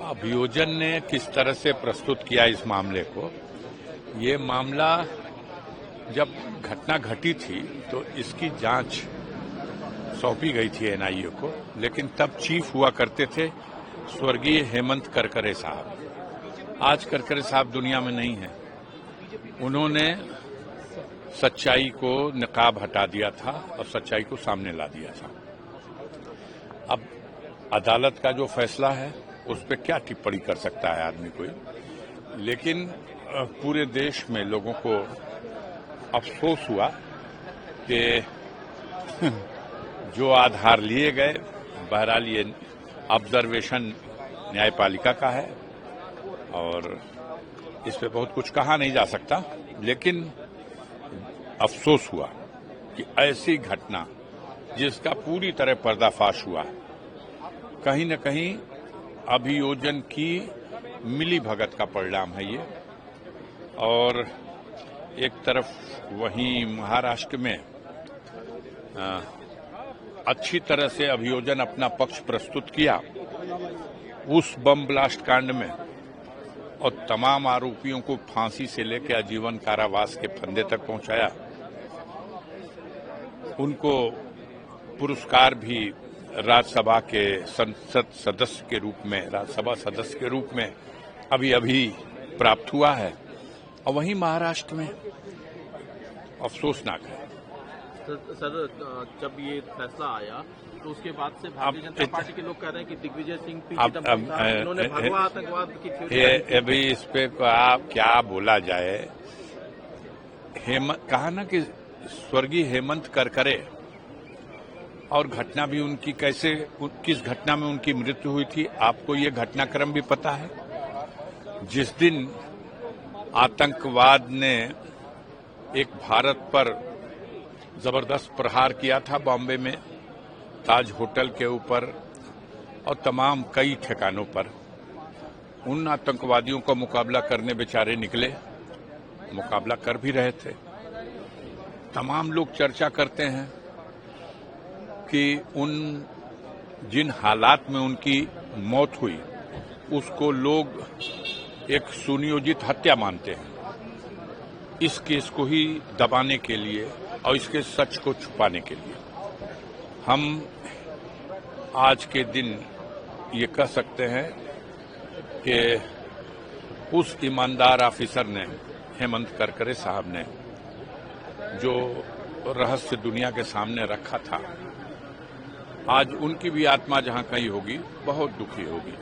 अभियोजन ने किस तरह से प्रस्तुत किया इस मामले को, ये मामला जब घटना घटी थी तो इसकी जांच सौंपी गई थी एनआईए को, लेकिन तब चीफ हुआ करते थे स्वर्गीय हेमंत करकरे साहब। आज करकरे साहब दुनिया में नहीं है। उन्होंने सच्चाई को नकाब हटा दिया था और सच्चाई को सामने ला दिया था। अब अदालत का जो फैसला है उस पर क्या टिप्पणी कर सकता है आदमी कोई, लेकिन पूरे देश में लोगों को अफसोस हुआ कि जो आधार लिए गए, बहरहाल ये ऑब्जर्वेशन न्यायपालिका का है और इस पे बहुत कुछ कहा नहीं जा सकता, लेकिन अफसोस हुआ कि ऐसी घटना जिसका पूरी तरह पर्दाफाश हुआ, कहीं न कहीं अभियोजन की मिलीभगत का परिणाम है ये। और एक तरफ वहीं महाराष्ट्र में अच्छी तरह से अभियोजन अपना पक्ष प्रस्तुत किया उस बम ब्लास्ट कांड में और तमाम आरोपियों को फांसी से लेकर आजीवन कारावास के फंदे तक पहुंचाया। उनको पुरस्कार भी राज्यसभा के संसद सदस्य के रूप में, राज्यसभा सदस्य के रूप में अभी प्राप्त हुआ है। और वहीं महाराष्ट्र में अफसोसनाक है। सर, जब ये फैसला आया तो उसके बाद से भारतीय जनता पार्टी के लोग कह रहे हैं कि दिग्विजय सिंह उन्होंने भगवा आतंकवाद की अभी इस पे क्या बोला जाए। कहा ना कि स्वर्गीय हेमंत करकरे, और घटना भी उनकी कैसे, किस घटना में उनकी मृत्यु हुई थी, आपको ये घटनाक्रम भी पता है। जिस दिन आतंकवाद ने एक भारत पर जबरदस्त प्रहार किया था बॉम्बे में, ताज होटल के ऊपर और तमाम कई ठिकानों पर, उन आतंकवादियों का मुकाबला करने बेचारे निकले, मुकाबला कर भी रहे थे। तमाम लोग चर्चा करते हैं कि उन जिन हालात में उनकी मौत हुई उसको लोग एक सुनियोजित हत्या मानते हैं, इस केस को ही दबाने के लिए और इसके सच को छुपाने के लिए। हम आज के दिन ये कह सकते हैं कि उस ईमानदार ऑफिसर ने, हेमंत करकरे साहब ने, जो रहस्य दुनिया के सामने रखा था, आज उनकी भी आत्मा जहां कहीं होगी बहुत दुखी होगी।